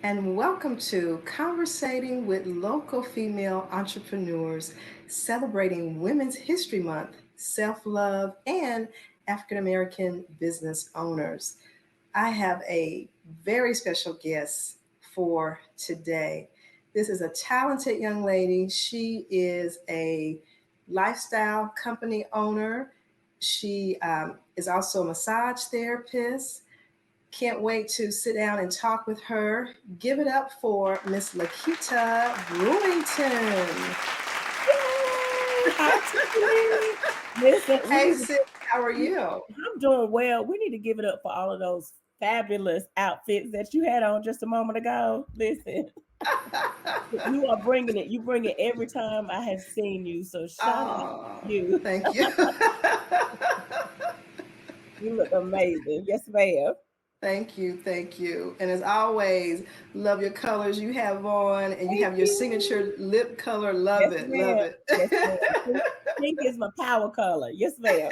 and welcome to Conversating with Local Female Entrepreneurs, celebrating Women's History Month, self love, and African American business owners. I have a very special guest for today. This is a talented young lady. She is a lifestyle company owner. She is also a massage therapist. Can't wait to sit down and talk with her. Give it up for Miss Likita Brewington. Yay! Hi, Tiffany. Listen, Hey, sis, how are you? I'm doing well. We need to give it up for all of those fabulous outfits that you had on just a moment ago. Listen, you are bringing it. You bring it every time I have seen you. So shout out to Oh, you. thank you. You look amazing. Yes, ma'am. Thank you, thank you. And as always, love your colors you have on, and you Thank have your you. signature lip color. Love Yes, it, love ma'am. it. Yes, ma'am. Pink is my power color. Yes, ma'am.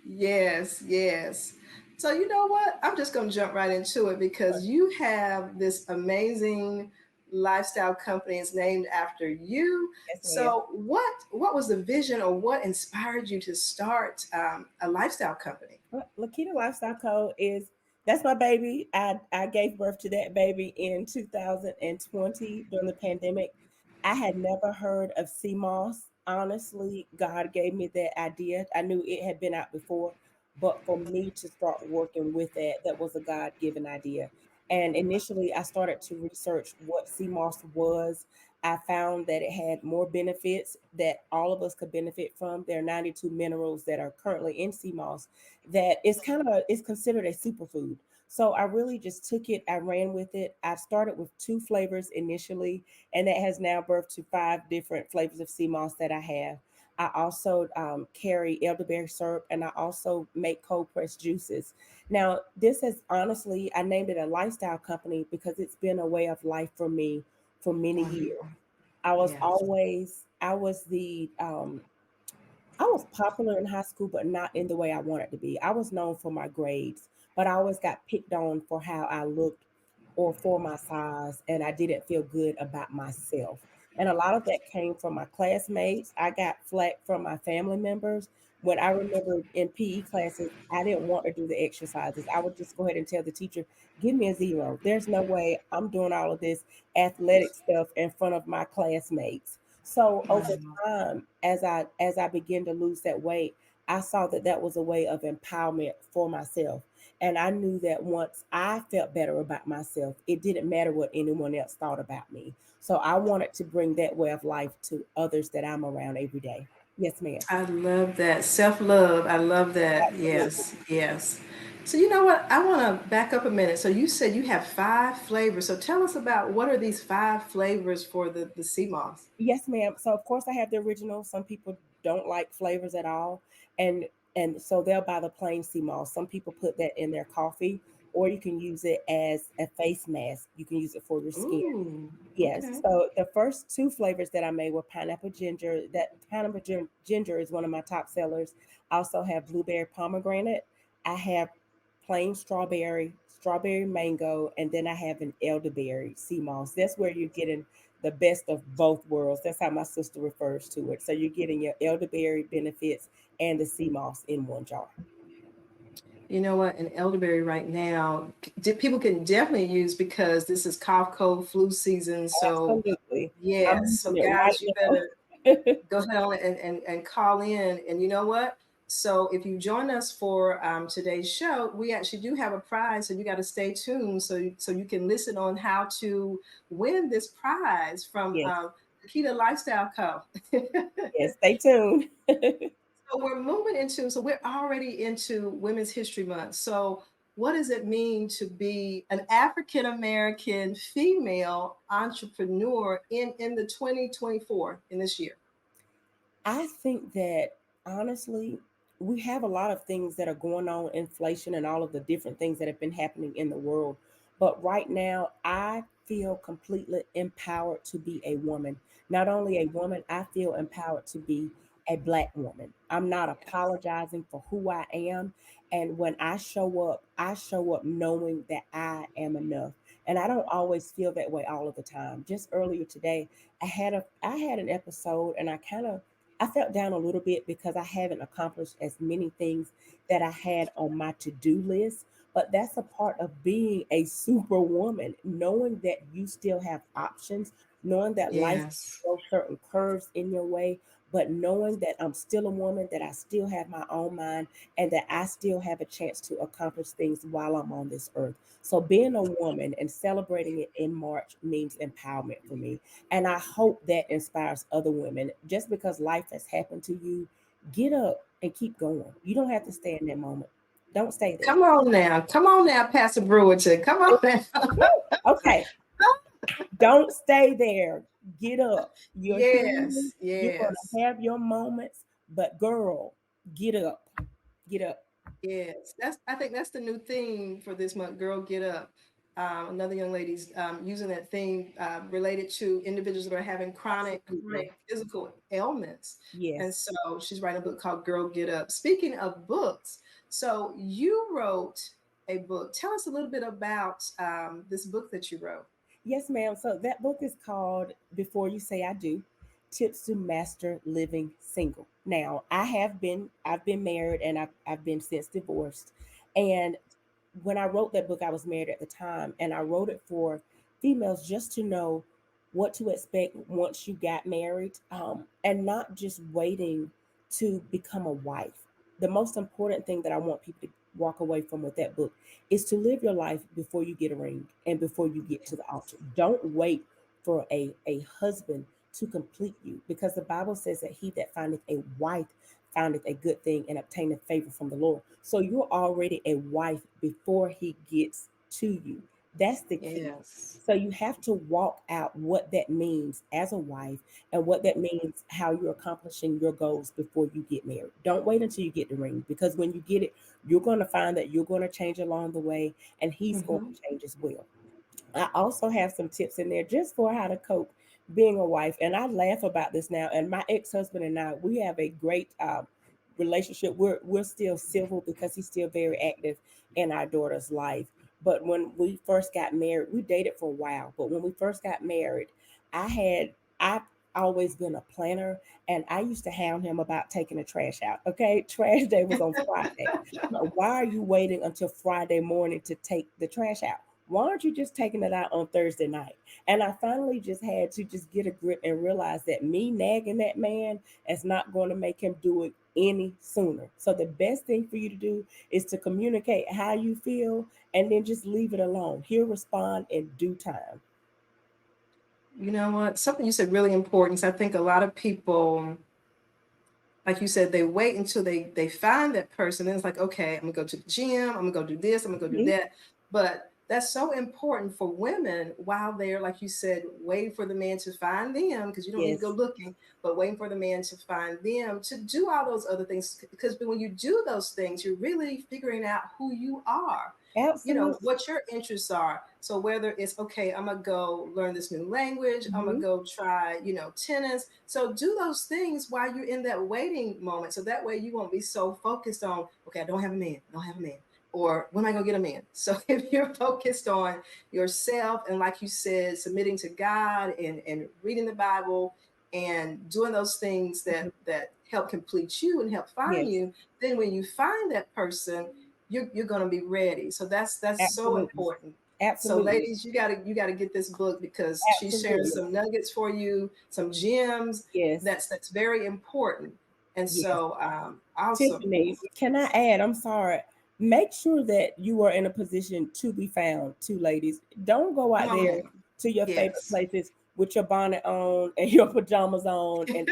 Yes, yes. So you know what? I'm just going to jump right into it because you have this amazing lifestyle company. It's named after you. Yes, ma'am. So what was the vision, or what inspired you to start a lifestyle company? Lakita Lifestyle Co. is that's my baby. I gave birth to that baby in 2020 during the pandemic. I had never heard of CMOS. Honestly, God gave me that idea. I knew it had been out before, but for me to start working with it, that was a God given idea. And initially, I started to research what CMOS was. I found that it had more benefits that all of us could benefit from. There are 92 minerals that are currently in CMOS that it's considered a superfood. So I really just took it, I ran with it. I started with two flavors initially, and that has now birthed to five different flavors of sea moss that I have. I also carry elderberry syrup, and I also make cold pressed juices. Now, this has honestly, I named it a lifestyle company because it's been a way of life for me for many years. Wonderful. Yes. I was I was popular in high school, but not in the way I wanted to be. I was known for my grades, but I always got picked on for how I looked or for my size, and I didn't feel good about myself. And a lot of that came from my classmates. I got flack from my family members. When I remember in PE classes, I didn't want to do the exercises. I would just go ahead and tell the teacher, give me a zero. There's no way I'm doing all of this athletic stuff in front of my classmates. So over Wow. time, as I began to lose that weight, I saw that that was a way of empowerment for myself. And I knew that once I felt better about myself, it didn't matter what anyone else thought about me. So I wanted to bring that way of life to others that I'm around every day. Yes, ma'am. I love that. Self love. I love that. Absolutely. Yes, yes. So, you know what? I want to back up a minute. So, you said you have five flavors. So, tell us about what are these five flavors for the sea moss? Yes, ma'am. So of course I have the original. Some people don't like flavors at all, and so they'll buy the plain sea moss. Some people put that in their coffee, or you can use it as a face mask. You can use it for your skin. Ooh, Yes. okay. So the first two flavors that I made were pineapple ginger. That ginger is one of my top sellers. I also have blueberry pomegranate. I have plain strawberry, strawberry mango, and then I have an elderberry sea moss. That's where you're getting the best of both worlds. That's how my sister refers to it. So you're getting your elderberry benefits and the sea moss in one jar. You know what? An elderberry right now, people can definitely use because this is cough, cold, flu season. So, Absolutely. I'm yes. So, using it right guys, you better now. go ahead on and call in. And you know what? So if you join us for today's show, we actually do have a prize. So you got to stay tuned so you can listen on how to win this prize from Yes. Akita Lifestyle Co. Yes. Stay tuned. So we're moving into, so we're already into Women's History Month. So what does it mean to be an African American female entrepreneur in the 2024 in this year? I think that honestly, we have a lot of things that are going on, inflation and all of the different things that have been happening in the world. But right now, I feel completely empowered to be a woman. Not only a woman, I feel empowered to be a Black woman. I'm not apologizing for who I am. And when I show up knowing that I am enough. And I don't always feel that way all of the time. Just earlier today, I had an episode, and I felt down a little bit because I haven't accomplished as many things that I had on my to-do list. But that's a part of being a superwoman, knowing that you still have options, knowing that life Yes. throws certain curves in your way, but knowing that I'm still a woman, that I still have my own mind, and that I still have a chance to accomplish things while I'm on this earth. So being a woman and celebrating it in March means empowerment for me. And I hope that inspires other women. Just because life has happened to you, get up and keep going. You don't have to stay in that moment. Don't stay there. Come on now. Come on now, Pastor Brewington. Come on now. Okay. Don't stay there. Get up. You're human. Yes. You're going Yes. to have your moments, but girl, get up. Get up. Yes, I think that's the new theme for this month. Girl, get up. Another young lady's using that theme related to individuals that are having Absolutely. chronic physical ailments, and Yes. so she's writing a book called "Girl, Get Up." Speaking of books, so you wrote a book. Tell us a little bit about this book that you wrote. Yes, ma'am. So that book is called Before You Say I Do, Tips to Master Living Single. Now, I've been married, and I've been since divorced. And when I wrote that book, I was married at the time, and I wrote it for females just to know what to expect once you got married, and not just waiting to become a wife. The most important thing that I want people to walk away from with that book is to live your life before you get a ring and before you get to the altar. Don't wait for a husband to complete you, because the Bible says that he that findeth a wife findeth a good thing and obtaineth favor from the Lord. So you're already a wife before he gets to you. That's the key. Yes. So you have to walk out what that means as a wife, and what that means, how you're accomplishing your goals before you get married. Don't wait until you get the ring, because when you get it, you're going to find that you're going to change along the way, and he's going Hmm. to change as well. I also have some tips in there just for how to cope being a wife. And I laugh about this now. And my ex-husband and I, we have a great relationship. We're still civil because he's still very active in our daughter's life. But when we first got married, we dated for a while. But when we first got married, I've always been a planner, and I used to hound him about taking the trash out. Okay, trash day was on Friday. But why are you waiting until Friday morning to take the trash out? Why aren't you just taking it out on Thursday night? And I finally just had to just get a grip and realize that me nagging that man is not going to make him do it any sooner. So the best thing for you to do is to communicate how you feel, and then just leave it alone. He'll respond in due time. You know what? Something you said really important. So I think a lot of people, like you said, they wait until they find that person. And it's like, okay, I'm gonna go to the gym, I'm gonna go do this, I'm gonna go do Mhm. that. But that's so important for women while they're, like you said, waiting for the man to find them, because you don't need to go Yes, looking, but waiting for the man to find them to do all those other things. Because when you do those things, you're really figuring out who you are, you know, absolutely. what your interests are. So whether it's, okay, I'm gonna go learn this new language, I'm gonna Hmm. go try, tennis. So do those things while you're in that waiting moment. So that way you won't be so focused on, okay, I don't have a man, I don't have a man. Or when am I gonna get a man? So if you're focused on yourself, and like you said, submitting to God, and reading the Bible and doing those things that help complete you and help find Yes, you, then when you find that person, you're going to be ready. So that's so absolutely. important. So Absolutely. ladies, you got to get this book, because she's sharing Absolutely. some nuggets for you, some gems. Yes, That's very important. And yes. so awesome. Tiffany, can I add? I'm sorry. Make sure that you are in a position to be found, too, ladies. Don't go Come out on there now. to your favorite Yes. places with your bonnet on and your pajamas on, and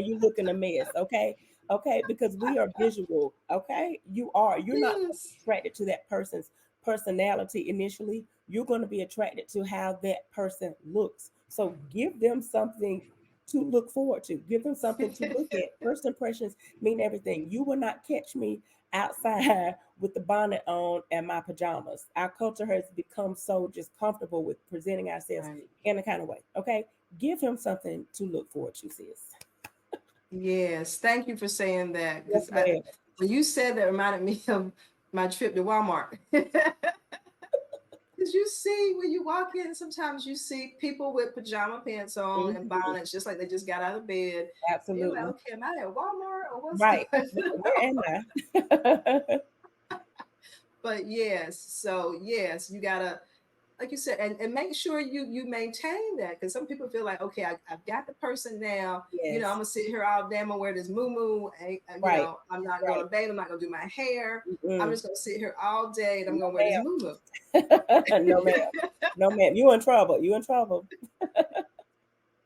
you look in a mess. Okay, okay, because we are visual. Okay, you are. You're not Yes. attracted to that person's personality initially. You're going to be attracted to how that person looks. So give them something to look forward to. Give them something to look at. First impressions mean everything. You will not catch me outside with the bonnet on and my pajamas. Our culture has become so just comfortable with presenting ourselves Right. in a kind of way. Okay, give him something to look forward to, sis. Yes. Thank you for saying that, Yes, because ma'am. when you said that, reminded me of my trip to Walmart. Because you see when you walk in, sometimes you see people with pajama pants on and Mhm. bonnets, just like they just got out of bed. You're like, Absolutely. okay, am I at Walmart or what's Right. going Where on? am I? But yes, so yes, you gotta, like you said, and make sure you maintain that, because some people feel like, okay, I've got the person now, I'm Yes. gonna sit here all day, I'm gonna wear this moo, Right. I'm not Right. gonna bathe, I'm not gonna do my hair, I'm Mm-mm. just gonna sit here all day and I'm No, gonna wear this ma'am. moo. No, ma'am. No, ma'am. You in trouble. You in trouble.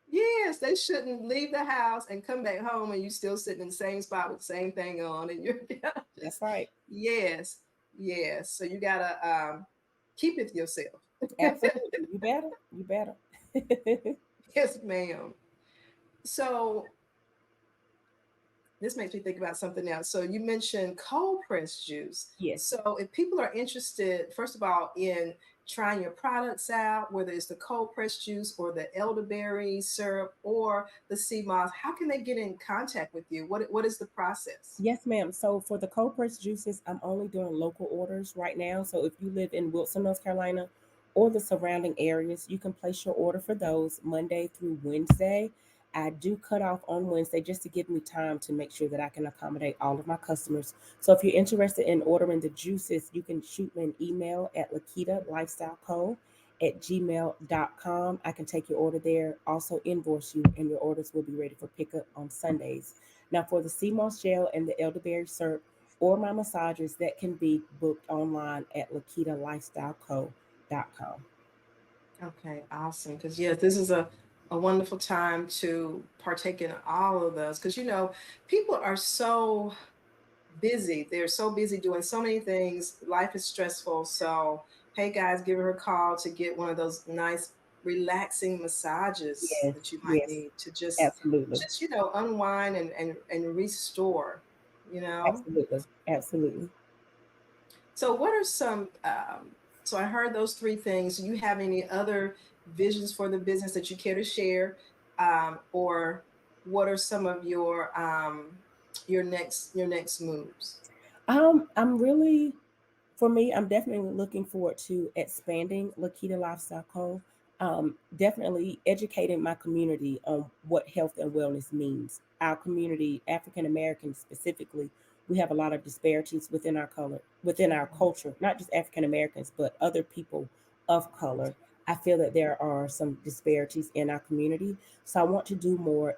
Yes, they shouldn't leave the house and come back home and you still sitting in the same spot with the same thing on, and you're That's just, right. yes, yes. So you gotta keep it yourself. Absolutely. You better. You better. Yes, ma'am. So this makes me think about something else. So you mentioned cold pressed juice. Yes. So if people are interested, first of all, in trying your products out, whether it's the cold pressed juice or the elderberry syrup or the sea moss, how can they get in contact with you? What is the process? Yes, ma'am. So for the cold pressed juices, I'm only doing local orders right now. So if you live in Wilson, North Carolina, or the surrounding areas, you can place your order for those Monday through Wednesday. I do cut off on Wednesday just to give me time to make sure that I can accommodate all of my customers. So if you're interested in ordering the juices, you can shoot me an email at lakita@gmail.com. I can take your order there, also invoice you, and your orders will be ready for pickup on Sundays. Now, for the sea moss gel and the elderberry syrup or my massages, that can be booked online at lakitalifestyleco.com. Okay, awesome. Because yes, this is a wonderful time to partake in all of those. Because people are so busy. They're so busy doing so many things. Life is stressful. So, hey guys, give her a call to get one of those nice, relaxing massages Yes, that you might yes, need to just, absolutely, unwind and restore. You know. absolutely, absolutely. So, what are some? So, I heard those three things. Do you have any other visions for the business that you care to share, or what are some of your next moves? I'm really, for me, I'm definitely looking forward to expanding Lakita Lifestyle Co. Definitely educating my community on what health and wellness means. Our community, African Americans specifically, we have a lot of disparities within our color, within our culture, not just African Americans, but other people of color. I feel that there are some disparities in our community. So I want to do more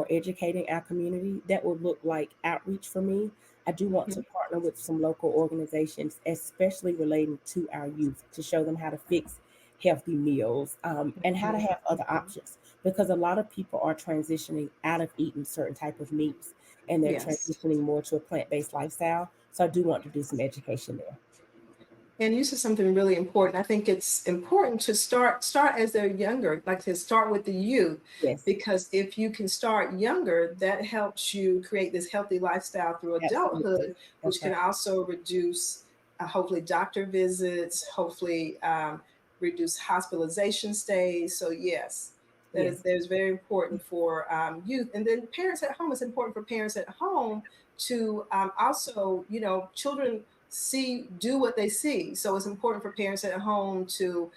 educating our community. That will look like outreach for me. I do want to Mhm. partner with some local organizations, especially relating to our youth, to show them how to fix healthy meals and how to Mhm. have other Mhm. options. Because a lot of people are transitioning out of eating certain type of meats and they're Yes. transitioning more to a plant-based lifestyle. So I do want to do some education there. And you said something really important. I think it's important to start as they're younger, like to start with the youth, Yes, because if you can start younger, that helps you create this healthy lifestyle through absolutely. adulthood, That's which right. can also reduce, hopefully, doctor visits, hopefully, reduce hospitalization stays. So yes, Yes, that is very important for youth, and then parents at home. It's important for parents at home to also, children do what they see. So it's important for parents at home to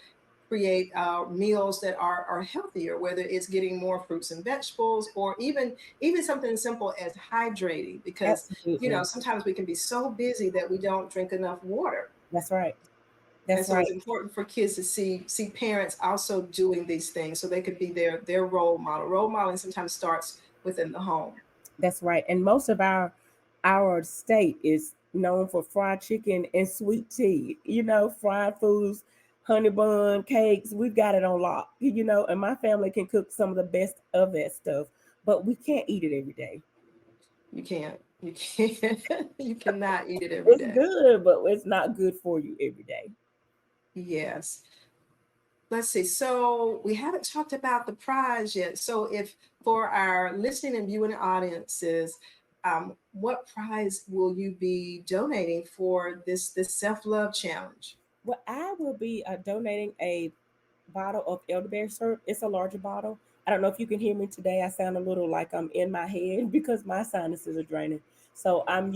create meals that are healthier, whether it's getting more fruits and vegetables, or even something as simple as hydrating, because absolutely. sometimes we can be so busy that we don't drink enough water. That's right. And That's so it's right. important for kids to see parents also doing these things, so they could be their role model. Role modeling sometimes starts within the home. That's right. And most of our state is known for fried chicken and sweet tea. Fried foods, honey bun, cakes. We've got it on lock. And my family can cook some of the best of that stuff, but we can't eat it every day. You can't you cannot eat it every It's day. good, but it's not good for you every day. Yes. Let's see. So we haven't talked about the prize yet. So if for our listening and viewing audiences, what prize will you be donating for this self-love challenge? Well, I will be donating a bottle of elderberry syrup. It's a larger bottle. I don't know if you can hear me today. I sound a little like I'm in my head because my sinuses are draining. So I'm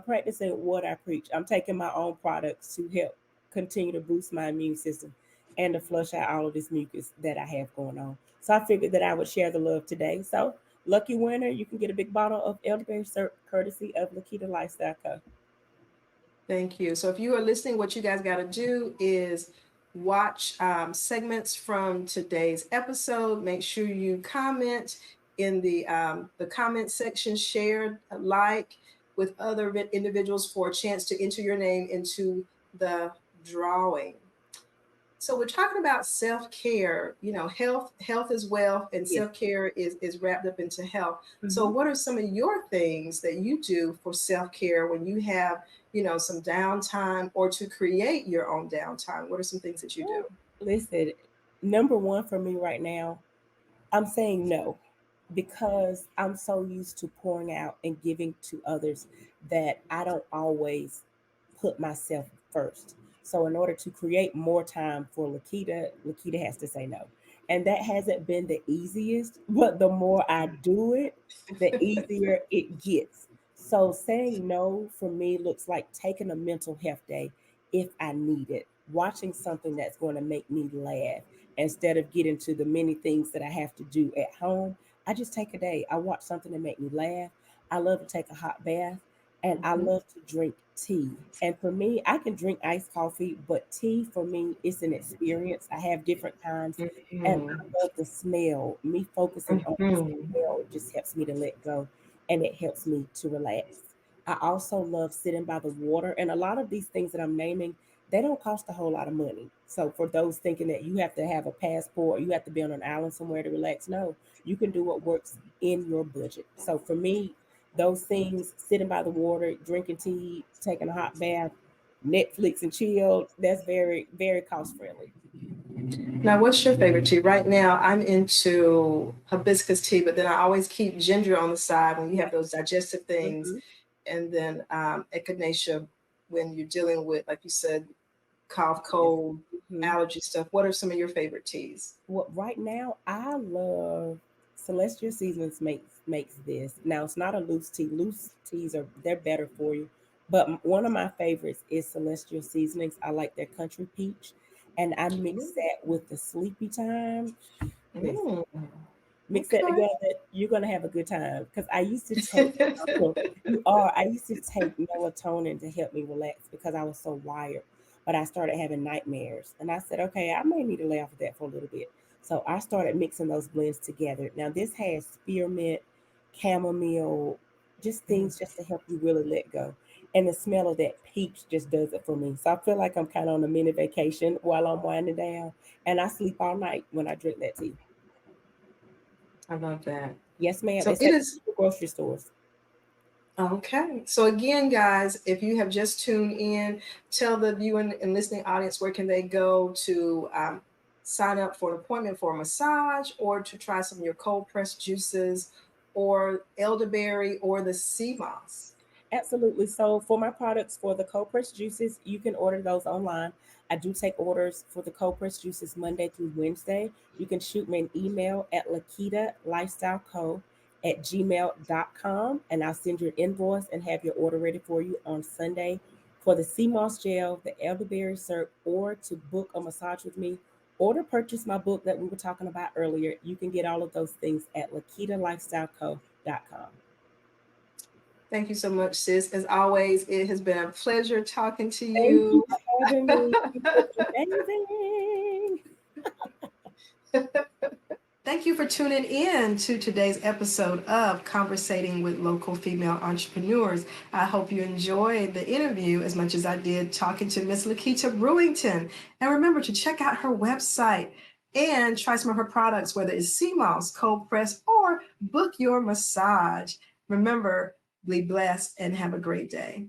practicing what I preach. I'm taking my own products to help. continue to boost my immune system and to flush out all of this mucus that I have going on. So I figured that I would share the love today. So lucky winner, you can get a big bottle of elderberry syrup courtesy of Likita Lifestyle Co. Thank you. So if you are listening, what you guys got to do is watch segments from today's episode. Make sure you comment in the comment section, share, like with other individuals for a chance to enter your name into the drawing. So we're talking about self-care. You know, health is wealth, and Yes. self-care is wrapped up into health. So Mm-hmm. what are some of your things that you do for self-care when you have, you know, some downtime, or to create your own downtime? What are some things that you do? Listen, number one for me right now, I'm saying no because I'm so used to pouring out and giving to others that I don't always put myself first. So in order to create more time for Lakita, Lakita has to say no. And that hasn't been the easiest, but the more I do it, the easier it gets. So saying no for me looks like taking a mental health day if I need it, watching something that's going to make me laugh instead of getting to the many things that I have to do at home. I just take a day. I watch something to make me laugh. I love to take a hot bath and I Mhm. love to drink tea. And for me, I can drink iced coffee, but tea for me is an experience. I have different kinds and Mhm. I love the smell. Me focusing on the Mhm. smell just helps me to let go and it helps me to relax. I also love sitting by the water and a lot of these things that I'm naming, they don't cost a whole lot of money. So for those thinking that you have to have a passport, you have to be on an island somewhere to relax, no, you can do what works in your budget. So for me, those things, sitting by the water, drinking tea, taking a hot bath, Netflix and chill, that's very, very cost friendly. Now, what's your favorite tea? Right now, I'm into hibiscus tea, but then I always keep ginger on the side when you Yeah. have those digestive things, Hmm. and then echinacea when you're dealing with, like you said, cough, Yes. cold, Hmm. allergy stuff. What are some of your favorite teas? Well, right now I love Celestial Seasonings makes this. Now it's not a loose tea. Loose teas are they're better for you, but one of my favorites is Celestial Seasonings. I like their Country Peach, and I mix that with the Sleepy Time. Listen, Mm, mix that okay. together, you're gonna have a good time. Because I used to take, you are. I used to take melatonin to help me relax because I was so wired. But I started having nightmares, and I said, okay, I may need to lay off of that for a little bit. So I started mixing those blends together. Now this has spearmint, chamomile, just things just to help you really let go. And the smell of that peach just does it for me. So I feel like I'm kind of on a mini vacation while I'm winding down, and I sleep all night when I drink that tea. I love that. Yes, ma'am. So It's it at is. the grocery stores. Okay. So again, guys, if you have just tuned in, tell the viewing and listening audience where can they go to sign up for an appointment for a massage, or to try some of your cold pressed juices, or elderberry, or the sea moss. Absolutely. So for my products for the cold pressed juices, you can order those online. I do take orders for the cold pressed juices Monday through Wednesday. You can shoot me an email at Lakita Lifestyle Co at gmail.com and I'll send you an invoice and have your order ready for you on Sunday. For the sea moss gel, the elderberry syrup, or to book a massage with me, or to purchase my book that we were talking about earlier, you can get all of those things at LakitaLifestyleCo.com. Thank you so much, sis. As always, it has been a pleasure talking to Thank you you. for having me. You look amazing. Thank you for tuning in to today's episode of Conversating with Local Female Entrepreneurs. I hope you enjoyed the interview as much as I did talking to Miss Likita Brewington. And remember to check out her website and try some of her products, whether it's sea moss, cold press, or book your massage. Remember, be blessed and have a great day.